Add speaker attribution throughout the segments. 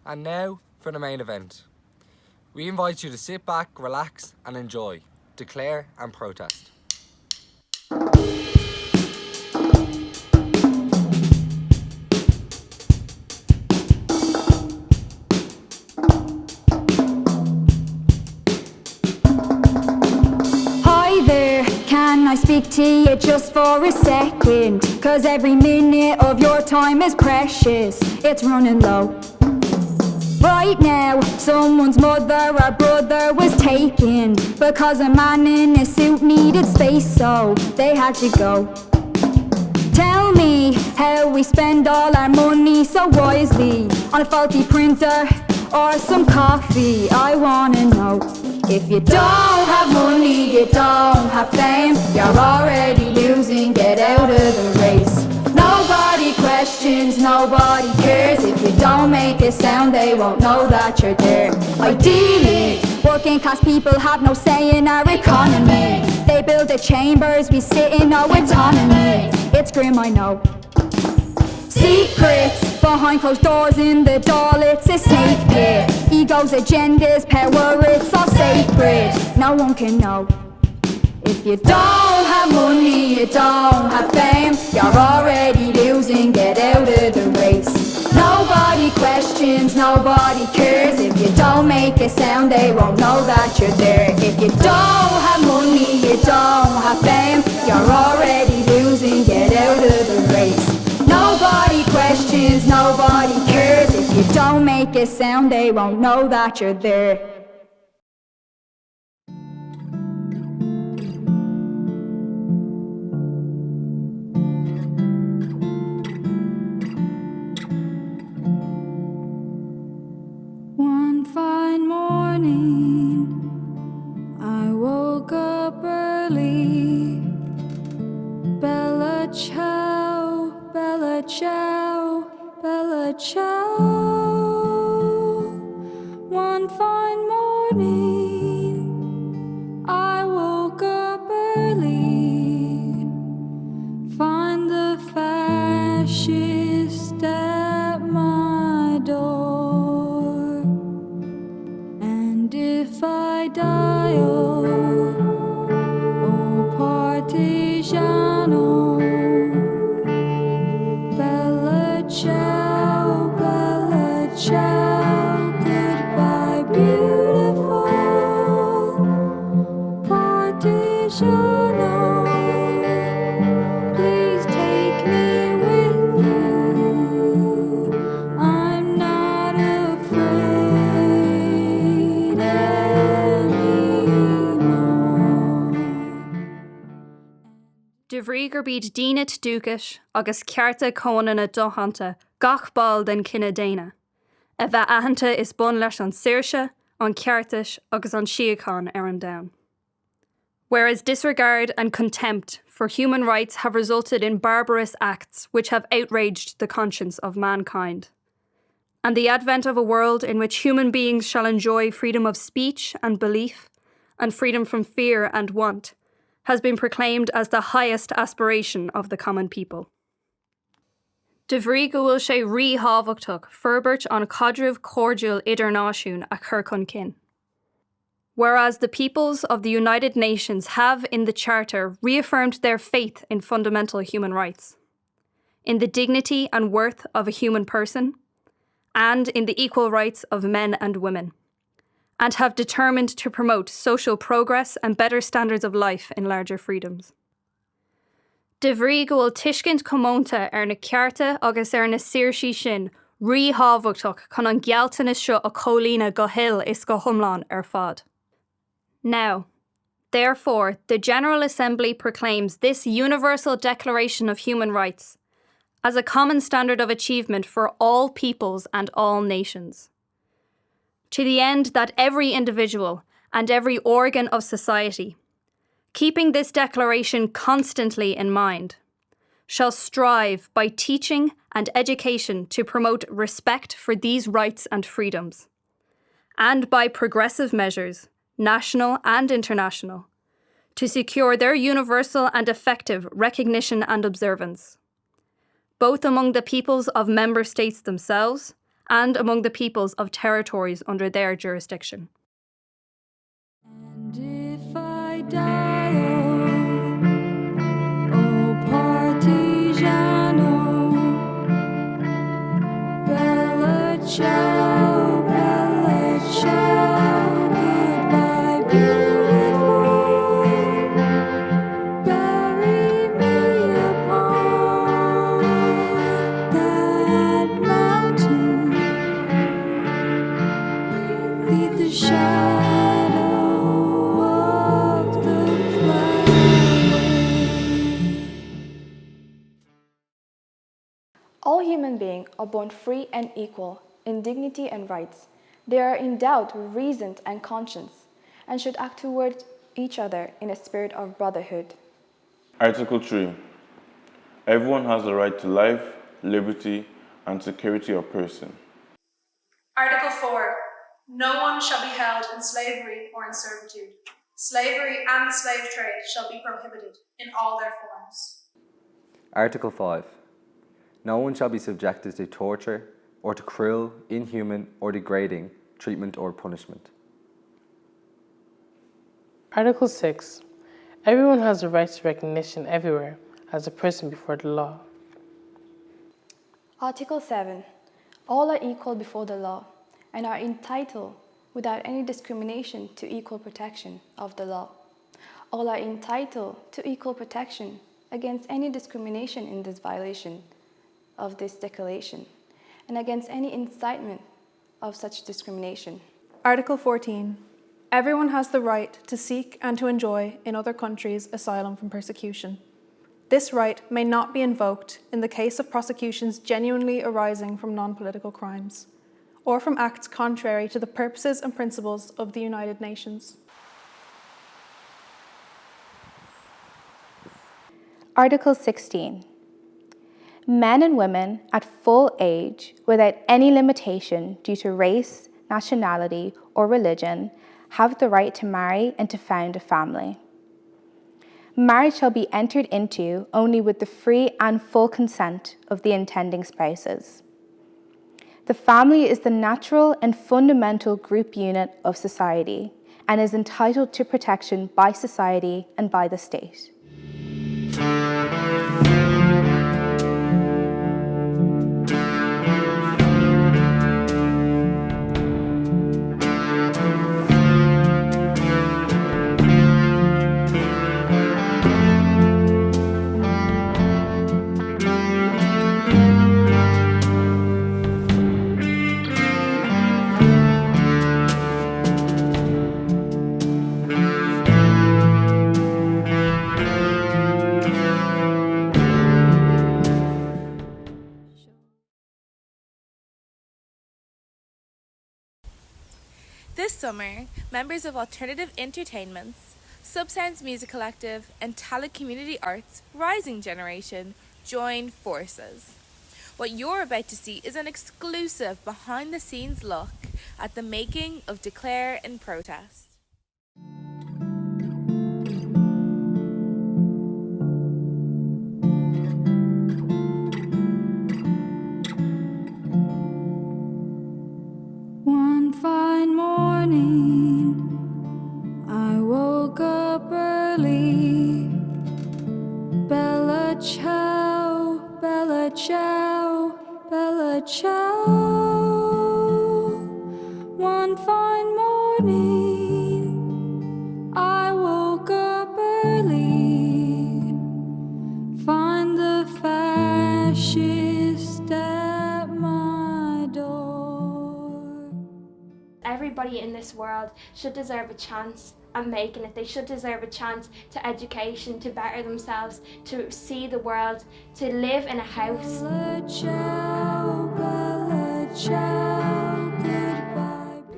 Speaker 1: And now for the main event. We invite you to sit back, relax and enjoy, declare and protest.
Speaker 2: Hi there, can I speak to you just for a second? 'Cause every minute of your time is precious, it's running low. Right now, someone's mother or brother was taken because a man in a suit needed space, so they had to go. Tell me how we spend all our money so wisely on a faulty printer or some coffee. I wanna know. If you don't have money, you don't have fame, you're already losing, get out of the race. Nobody questions, nobody cares. If you don't make a sound, they won't know that you're there. Ideally, working class people have no say in our economy. They build the chambers, we sit in no autonomy. It's grim, I know. Secrets behind closed doors in the doll, it's a snake pit. Egos, agendas, power, it's all sacred. No one can know. If you don't have money, you don't have fame, you're already losing, get out of the race. Nobody questions, nobody cares. If you don't make a sound, they won't know that you're there. If you don't have money, you don't have fame, you're already losing, get out of the race. Nobody questions, nobody cares. If you don't make a sound, they won't know that you're there. One fine morning, I woke up early. Bella ciao, bella ciao, bella ciao. One fine morning, I woke up early. Find the fascist at my door. And if I die, oh partigiano, bella ciao, goodbye beautiful partigiano. Please take me with you, I'm not afraid anymore.
Speaker 3: De bhrí gur bíd daoine dúchais agus cearta cónanna dóthananta gach ball den cinenne déine. A bheith aitheanta is bun leis an saoirse, an ceartais agus an siocháin ar an domhan. Whereas disregard and contempt for human rights have resulted in barbarous acts which have outraged the conscience of mankind. And the advent of a world in which human beings shall enjoy freedom of speech and belief, and freedom from fear and want, has been proclaimed as the highest aspiration of the common people. De bhrí go bhfuil sé rí-thábhachtach forbairt an cadramh cordial idirnáisiún a chur chun cinn. Whereas the peoples of the United Nations have, in the Charter, reaffirmed their faith in fundamental human rights, in the dignity and worth of a human person, and in the equal rights of men and women, and have determined to promote social progress and better standards of life in larger freedoms. De bhrí go bhfuil tuiscint commónta ar na cearta agus ar na saoirse sin rí-thábhachtach chun an gcealtanas seo a cholína go hill is go hiomlán ar fad. Now, therefore, the General Assembly proclaims this Universal Declaration of Human Rights as a common standard of achievement for all peoples and all nations, to the end that every individual and every organ of society, keeping this declaration constantly in mind, shall strive by teaching and education to promote respect for these rights and freedoms, and by progressive measures, national and international, to secure their universal and effective recognition and observance, both among the peoples of member states themselves and among the peoples of territories under their jurisdiction.
Speaker 2: And if I die, oh partigiano, bella ciao, goodbye, beautiful, bury me upon that mountain, beneath the shadow of the flowers.
Speaker 4: All human beings are born free and equal in dignity and rights. They are endowed with reason and conscience, and should act toward each other in a spirit of brotherhood.
Speaker 5: Article 3. Everyone has the right to life, liberty, and security of person.
Speaker 6: Article 4. No one shall be held in slavery or in servitude. Slavery and the slave trade shall be prohibited in all their forms.
Speaker 1: Article 5. No one shall be subjected to torture or to cruel, inhuman, or degrading treatment or punishment.
Speaker 7: Article 6. Everyone has the right to recognition everywhere as a person before the law.
Speaker 4: Article 7. All are equal before the law and are entitled, without any discrimination, to equal protection of the law. All are entitled to equal protection against any discrimination in this violation of this declaration, and against any incitement of such discrimination.
Speaker 6: Article 14. Everyone has the right to seek and to enjoy in other countries asylum from persecution. This right may not be invoked in the case of prosecutions genuinely arising from non-political crimes, or from acts contrary to the purposes and principles of the United Nations.
Speaker 8: Article 16. Men and women at full age, without any limitation due to race, nationality, or religion, have the right to marry and to found a family. Marriage shall be entered into only with the free and full consent of the intending spouses. The family is the natural and fundamental group unit of society and is entitled to protection by society and by the state.
Speaker 9: This summer, members of Alternative Entertainments, SubSounds Music Collective and Tallaght Community Arts Rising Generation join forces. What you're about to see is an exclusive behind-the-scenes look at the making of Declare in Protest.
Speaker 2: One fine morning, I woke up early. Bella ciao, bella ciao, bella ciao. One fine morning, I woke up early. Find the fascist at my door.
Speaker 10: Everybody in this world should deserve a chance at making it. They should deserve a chance to education, to better themselves, to see the world, to live in a house.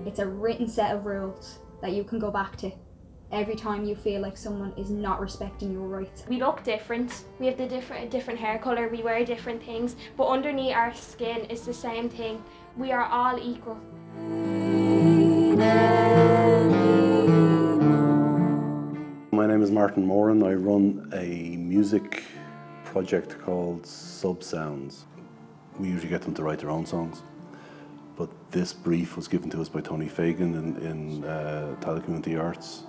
Speaker 11: It's a written set of rules that you can go back to every time you feel like someone is not respecting your rights.
Speaker 10: We look different. We have the different hair colour, we wear different things, but underneath our skin is the same thing. We are all equal.
Speaker 12: My name is Martin Moran. I run a music project called SubSounds. We usually get them to write their own songs. but this brief was given to us by Tony Fagan in Tallaght Community Arts,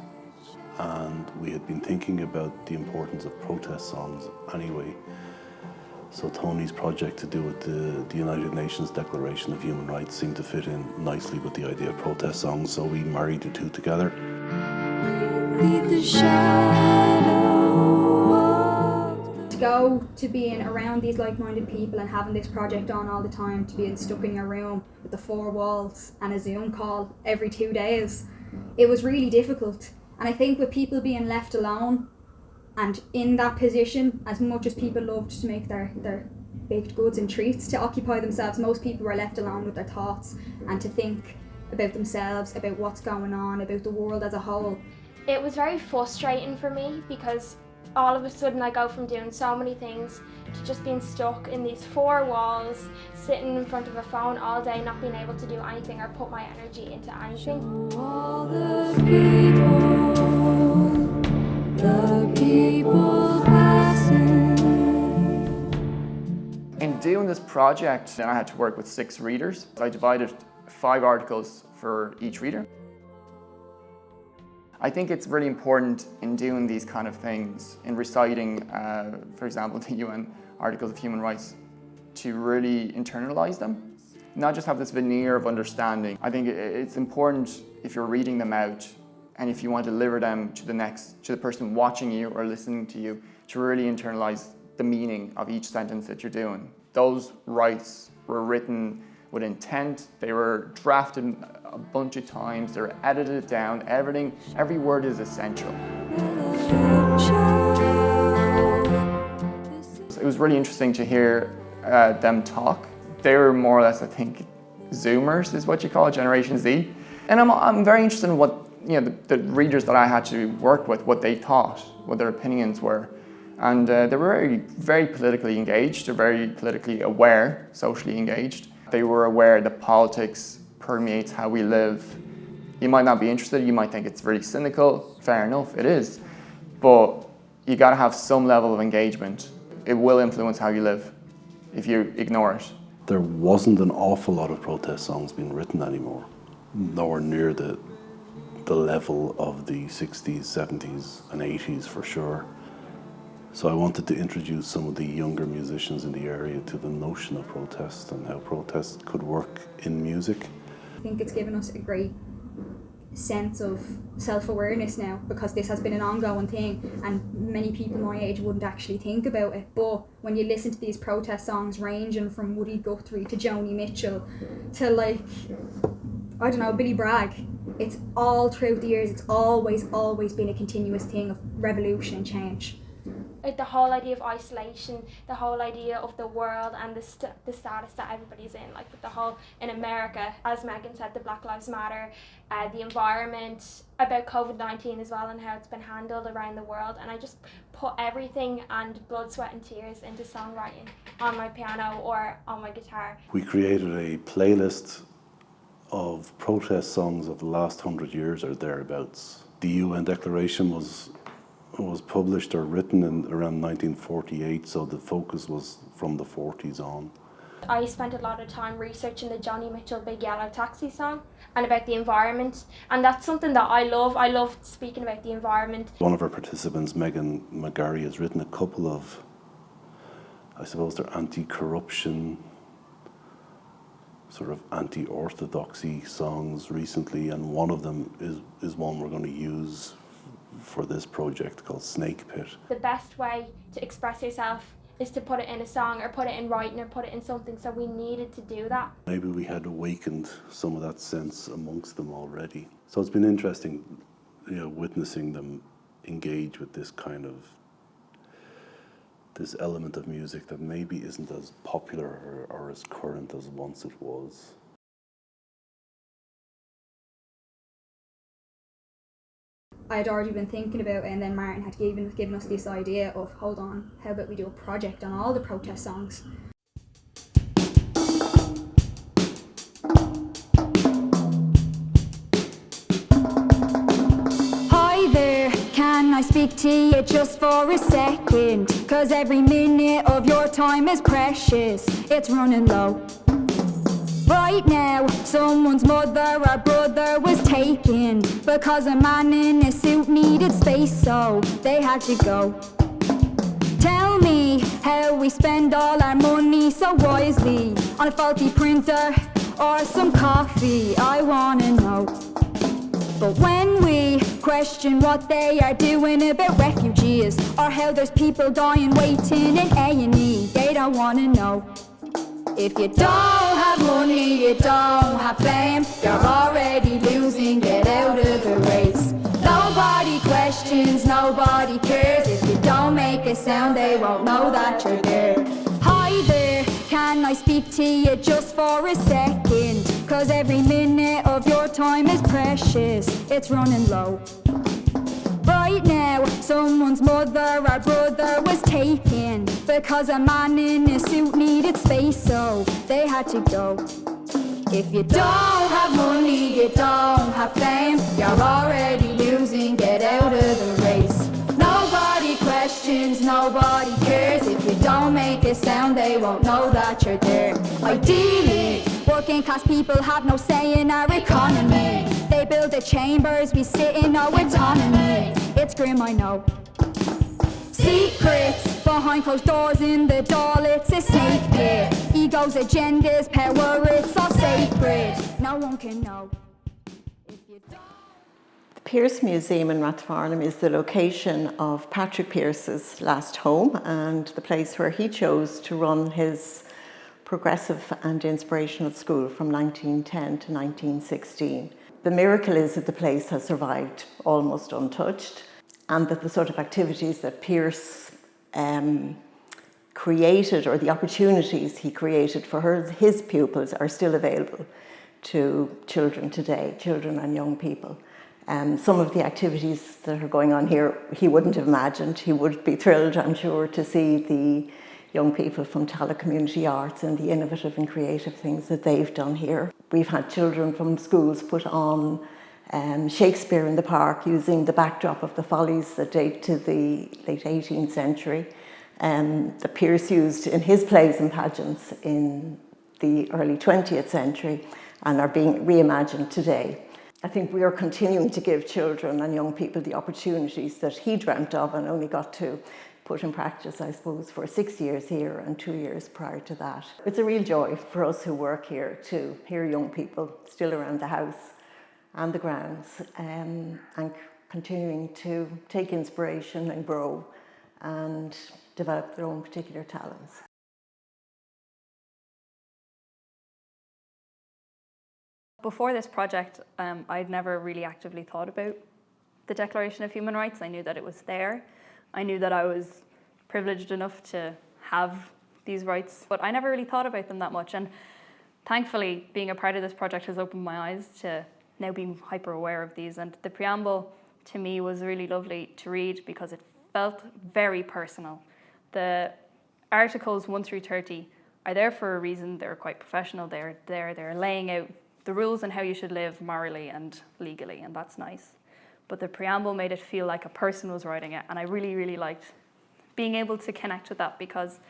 Speaker 12: and we had been thinking about the importance of protest songs anyway. So Tony's project to do with the United Nations Declaration of Human Rights seemed to fit in nicely with the idea of protest songs, so we married the two together.
Speaker 11: To go to being around these like-minded people and having this project on all the time, to being stuck in your room with the four walls and a Zoom call every 2 days, it was really difficult. And I think with people being left alone and in that position, as much as people loved to make their baked goods and treats to occupy themselves, most people were left alone with their thoughts and to think about themselves, about what's going on, about the world as a whole.
Speaker 10: It was very frustrating for me because all of a sudden I go from doing so many things to just being stuck in these four walls, sitting in front of a phone all day, not being able to do anything or put my energy into anything.
Speaker 2: All the people passing.
Speaker 13: In doing this project, I had to work with 6 readers. I divided 5 articles for each reader. I think it's really important in doing these kind of things, in reciting, for example, the UN Articles of Human Rights, to really internalize them, not just have this veneer of understanding. I think it's important if you're reading them out and if you want to deliver them to the person watching you or listening to you, to really internalize the meaning of each sentence that you're doing. Those rights were written with intent, they were drafted a bunch of times, they were edited down, every word is essential. It was really interesting to hear them talk. They were more or less, I think, Zoomers is what you call it, Generation Z. And I'm very interested in what the readers that I had to work with, what they thought, what their opinions were. And they were very, very politically engaged, they're very politically aware, socially engaged. They were aware that politics permeates how we live. You might not be interested, you might think it's really cynical, fair enough, it is. But you gotta have some level of engagement. It will influence how you live if you ignore it.
Speaker 12: There wasn't an awful lot of protest songs being written anymore, nowhere near the level of the 60s, 70s and 80s for sure. So I wanted to introduce some of the younger musicians in the area to the notion of protest and how protest could work in music.
Speaker 11: I think it's given us a great sense of self-awareness now, because this has been an ongoing thing and many people my age wouldn't actually think about it. But when you listen to these protest songs ranging from Woody Guthrie to Joni Mitchell to Billy Bragg, it's all throughout the years, it's always been a continuous thing of revolution and change.
Speaker 10: Like the whole idea of isolation, the whole idea of the world and the status that everybody's in, like with the whole, in America, as Megan said, the Black Lives Matter, the environment, about COVID-19 as well and how it's been handled around the world. And I just put everything and blood, sweat and tears into songwriting on my piano or on my guitar.
Speaker 12: We created a playlist of protest songs of the last 100 years or thereabouts. The UN Declaration was published or written in around 1948, so the focus was from the 40s on.
Speaker 10: I spent a lot of time researching the Joni Mitchell Big Yellow Taxi song and about the environment, and that's something that I love. I love speaking about the environment.
Speaker 12: One of our participants, Megan McGarry, has written a couple of, I suppose they're anti-corruption, sort of anti-orthodoxy songs recently, and one of them is one we're going to use for this project called Snake Pit.
Speaker 10: The best way to express yourself is to put it in a song or put it in writing or put it in something, so we needed to do that.
Speaker 12: Maybe we had awakened some of that sense amongst them already. So it's been interesting, witnessing them engage with this kind of, this element of music that maybe isn't as popular or as current as once it was.
Speaker 11: I had already been thinking about it, and then Martin had given us this idea of, hold on, how about we do a project on all the protest songs?
Speaker 2: Hi there, can I speak to you just for a second? 'Cause every minute of your time is precious, it's running low. Right now, someone's mother or brother was taken because a man in a suit needed space, so they had to go. Tell me how we spend all our money so wisely on a faulty printer or some coffee, I wanna know. But when we question what they are doing about refugees or how there's people dying waiting in A&E, they don't wanna know. If you don't have money, you don't have fame, you're already losing, get out of the race. Nobody questions, nobody cares. If you don't make a sound, they won't know that you're there. Hi there, can I speak to you just for a second? Cause every minute of your time is precious, it's running low. Right now, someone's mother or brother was taken because a man in a suit needed space, so they had to go. If you don't have money, you don't have fame, you're already losing, get out of the race. Nobody questions, nobody cares. If you don't make a sound, they won't know that you're there. Ideally, working class people have no say in our economy. They build the chambers, we sit in no autonomy. It's grim, I know. Secrets behind closed doors in the doll, it's a snake pit. Egos, agendas, power, it's all sacred. No one can know.
Speaker 14: The Pearse Museum in Rathfarnham is the location of Patrick Pearse's last home and the place where he chose to run his progressive and inspirational school from 1910 to 1916. The miracle is that the place has survived almost untouched, and that the sort of activities that Pearse created, or the opportunities he created for his pupils, are still available to children today, children and young people. Some of the activities that are going on here, he wouldn't have imagined. He would be thrilled, I'm sure, to see the young people from Tallaght Community Arts and the innovative and creative things that they've done here. We've had children from schools put on Shakespeare in the Park using the backdrop of the Follies that date to the late 18th century, that Pearse used in his plays and pageants in the early 20th century and are being reimagined today. I think we are continuing to give children and young people the opportunities that he dreamt of and only got to put in practice, I suppose, for 6 years here and 2 years prior to that. It's a real joy for us who work here to hear young people still around the house and the grounds, and continuing to take inspiration and grow and develop their own particular talents.
Speaker 3: Before this project, I'd never really actively thought about the Declaration of Human Rights. I knew that it was there. I knew that I was privileged enough to have these rights, but I never really thought about them that much. And thankfully, being a part of this project has opened my eyes to now being hyper aware of these. And the preamble to me was really lovely to read because it felt very personal. The articles 1 through 30 are there for a reason. They're quite professional. They're laying out the rules on how you should live morally and legally, and that's nice. But the preamble made it feel like a person was writing it, and I really, really liked being able to connect with that because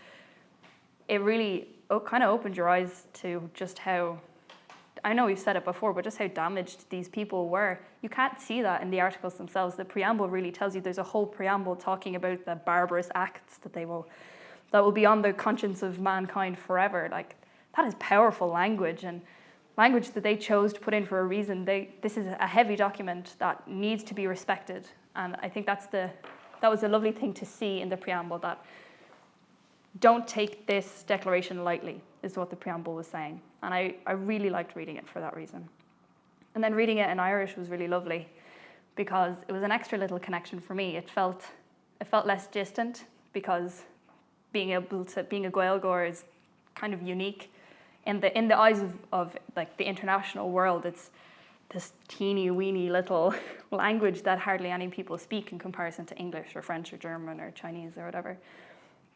Speaker 3: it really kind of opened your eyes to just how, I know we've said it before, but just how damaged these people were. You can't see that in the articles themselves. The preamble really tells you there's a whole preamble talking about the barbarous acts that will be on the conscience of mankind forever. Like, that is powerful language, and language that they chose to put in for a reason. This is a heavy document that needs to be respected, and I think that was a lovely thing to see in the preamble, that don't take this declaration lightly, is what the preamble was saying. And I really liked reading it for that reason. And then reading it in Irish was really lovely because it was an extra little connection for me. It felt less distant because being a Gaeilgeoir is kind of unique. In the eyes of like the international world, it's this teeny weeny little language that hardly any people speak in comparison to English or French or German or Chinese or whatever.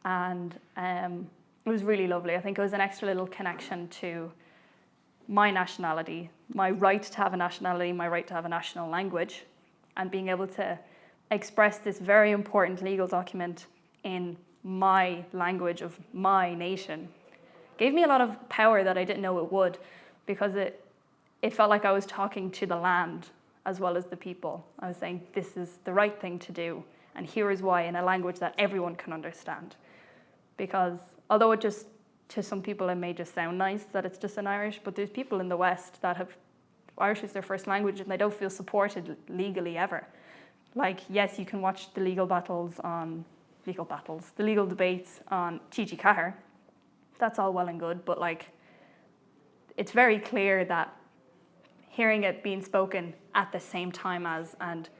Speaker 3: And it was really lovely. I think it was an extra little connection to my nationality, my right to have a nationality, my right to have a national language, and being able to express this very important legal document in my language of my nation gave me a lot of power that I didn't know it would. because it felt like I was talking to the land as well as the people. I was saying, this is the right thing to do, and here is why, in a language that everyone can understand. Because although it just, to some people it may just sound nice that it's just in Irish, but there's people in the West that have Irish is their first language and they don't feel supported legally ever. Like, yes, you can watch the legal debates on Chi Cahir. That's all well and good, but like, it's very clear that hearing it being spoken at the same time as and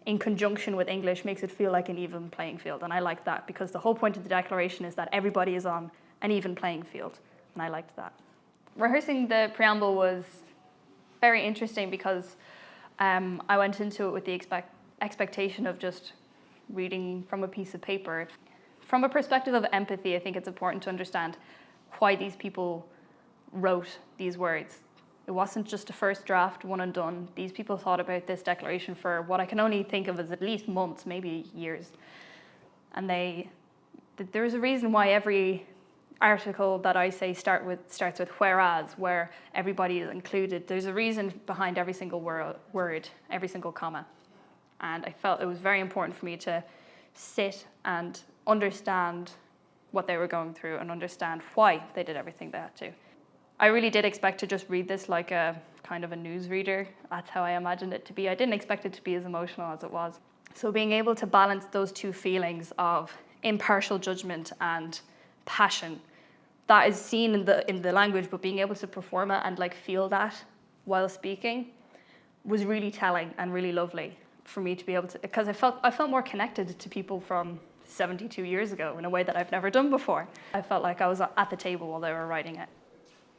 Speaker 3: in conjunction with English makes it feel like an even playing field. And I like that, because the whole point of the declaration is that everybody is on an even playing field. And I liked that. Rehearsing the preamble was very interesting because I went into it with the expectation of just reading from a piece of paper. From a perspective of empathy, I think it's important to understand why these people wrote these words. It wasn't just a first draft, one and done. These people thought about this declaration for what I can only think of as at least months, maybe years. And there's a reason why every article that I say starts with whereas, where everybody is included. There's a reason behind every single word, every single comma. And I felt it was very important for me to sit and understand what they were going through and understand why they did everything they had to. I really did expect to just read this like a kind of a newsreader. That's how I imagined it to be. I didn't expect it to be as emotional as it was. So being able to balance those two feelings of impartial judgment and passion, that is seen in the language, but being able to perform it and like feel that while speaking was really telling and really lovely for me to be able to, because I felt more connected to people from 72 years ago in a way that I've never done before. I felt like I was at the table while they were writing it.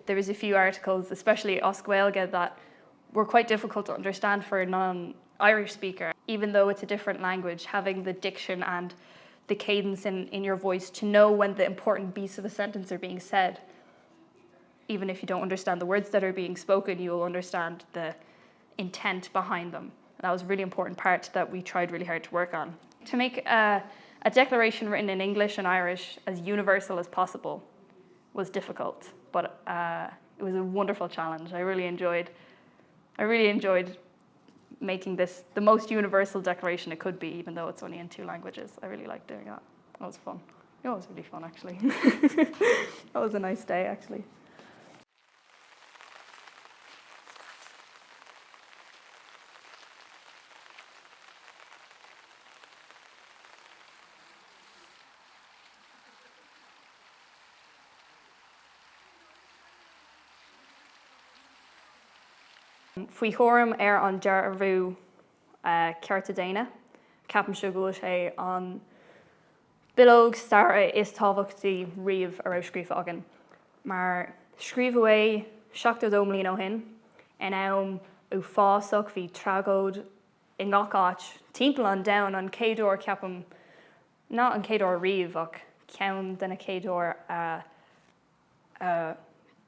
Speaker 3: There was a few articles, especially Osc Gaeilge, that were quite difficult to understand for a non-Irish speaker. Even though it's a different language, having the diction and the cadence in your voice to know when the important beats of a sentence are being said. Even if you don't understand the words that are being spoken, you'll understand the intent behind them. And that was a really important part that we tried really hard to work on. To make a declaration written in English and Irish as universal as possible was difficult, but it was a wonderful challenge. I really enjoyed making this the most universal declaration it could be, even though it's only in 2 languages. I really liked doing that. That was fun. It was really fun, actually. That was a nice day, actually. Fui chóm an dearbhú cearta déine, ceapan seo go sé an bilóg sara is tábhachtaí riamh ar scríomh agan. Mar scríomh é 72 mbliana ó shin, in ann ó fásach bhí tragód i ngach áit, timpeall an domhan an céadúir ceapam, not an céadúir riamh, ach ceann den a céadúir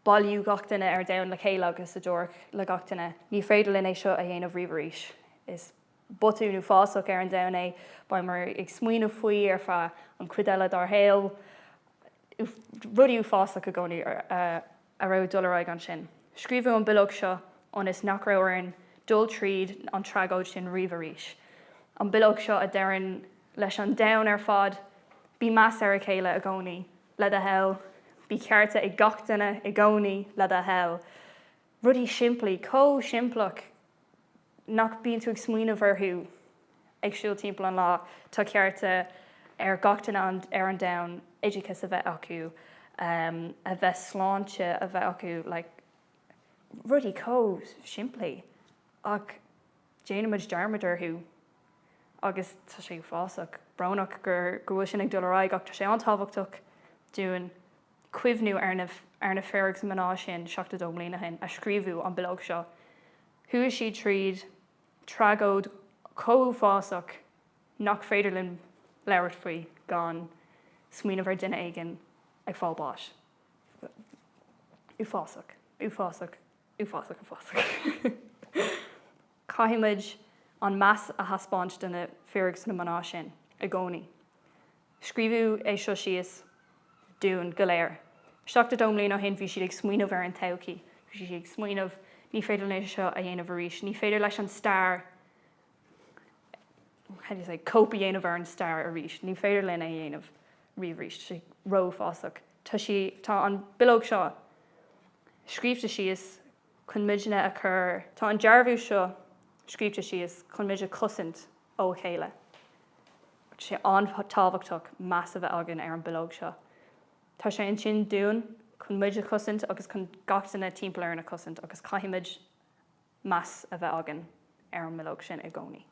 Speaker 3: bailú gach duine ar domhan le chéile agus a dúirt le gach duine. Ní féidir linn é seo a dhéanamh riamh arís. Is botú nó fásach ar an domhan é ba mar ag smaoineamh faoi ar feadh an cuideile dar héal. Rudí fásach a gcónaí ar raibh dul ar an sin. Scríomhú an bilóg seo an is nach raibh an dul tríd an tragóid sin riamh arís. An bilóg seo a deireann leis an domhan ar fad, bí meas ar a chéile a gcónaí le a hell. Bí cearta i gach duine i gcónaí le a hell. Rudí simplaí, simplach, nach bíonn tú ag smaoineamh orthú ag siúl timpeall an lá, tá cearta ar gach duine ar an domhan, éidicas a bheith acu, a bheith sláinte a bheith acu, like, rudí simplaí. Ach déanamuid dearmid orthú, agus tá sé fásach, bránach gur bhfuil sin ag dul ar ach tá sé an tábhachtach dúin cuimhnú ar na fearg sa mná sin 72 mbliana hin a scríomhú an bilóg seo. Thuaidh siad tríd tragód fásach nach féidir linn leirt faoi gan smaoineamh ar duine éigin ag fáil báis. Ú fásach. Caiimiid an meas a haspáint duna fearg sa mná sin a gcónaí. Scríomhú é seo síos dún go léir. 72 mbliana ó shin bhí siad ag smaoineamh ar an todhchaí.
Speaker 15: She smuoinmh ní féidir leis seo a dhéanamh arís, ní féidir leis an star, how do you say, copa dhéanamh ar an star arís, ní féidir lena dhéanamh riomhrís, si ró fásach. Tá an bilóg seo, scríbte síos chun midne a chur, tá an dearbhú seo, scríbte síos chun midne cosint ó chéile. Sé an tábhachtach massive agan ar an bilóg seo. Tá sé an sin dún chun muid a cosint agus chun gachtainna timpeall ar an cosint agus caiimiid mass a bheith agan ar an bilóg sin I gcónaí.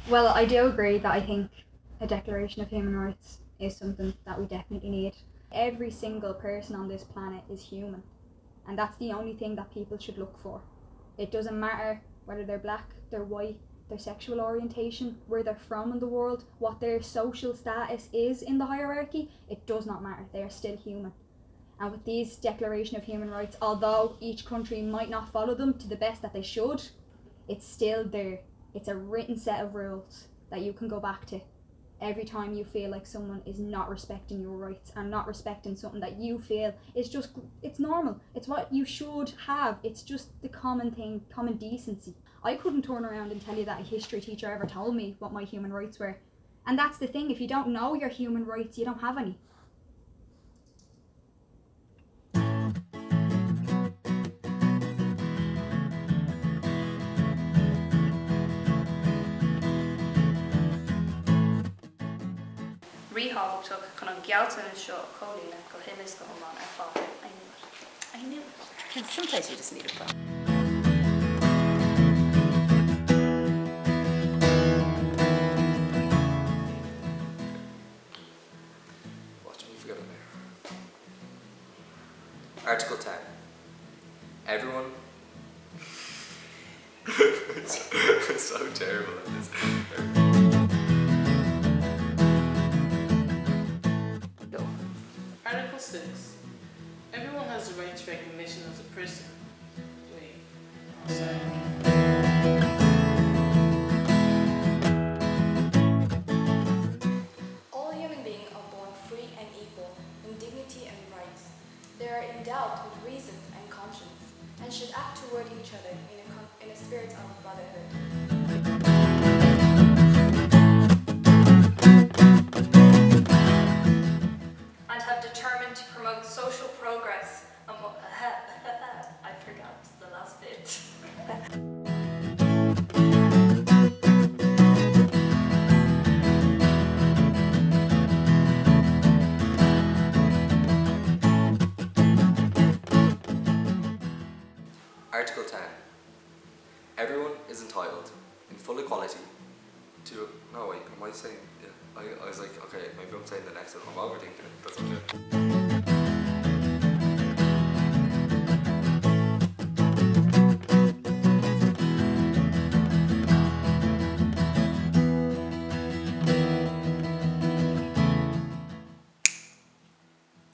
Speaker 11: Well, I do agree that I think a Declaration of Human Rights is something that we definitely need. Every single person on this planet is human, and that's the only thing that people should look for. It doesn't matter whether they're black, they're white, their sexual orientation, where they're from in the world, what their social status is in the hierarchy, it does not matter. They are still human. And with these Declaration of Human Rights, although each country might not follow them to the best that they should, it's still there. It's a written set of rules that you can go back to every time you feel like someone is not respecting your rights and not respecting something that you feel is just, it's normal. It's what you should have. It's just the common thing, common decency. I couldn't turn around and tell you that a history teacher ever told me what my human rights were. And that's the thing, if you don't know your human rights, you don't have any.
Speaker 3: Ríhabhachtach chun an gealtain seo cholína go himis go homán ar fáil. I knew it.
Speaker 16: Sometimes you just need a phone.
Speaker 1: Article 10. Everyone... it's so terrible at this.
Speaker 7: Article 6. Everyone has the right to recognition as a person. Wait. Oh, sorry.
Speaker 4: All human beings are born free and equal in dignity and rights. They are endowed with reason and conscience and should act toward each other in a spirit of brotherhood.
Speaker 3: And have determined to promote social progress among... I forgot the last bit.
Speaker 1: Article 10. Everyone is entitled, in full equality, to... No, wait, am I saying... Yeah, I was like, okay, maybe I'm saying the next one. I'm overthinking it. That's okay.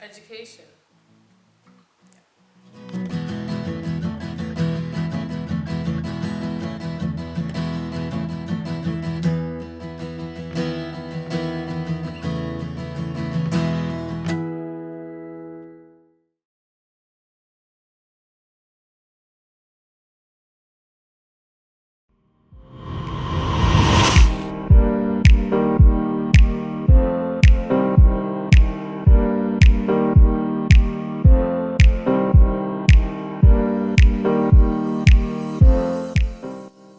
Speaker 7: Education.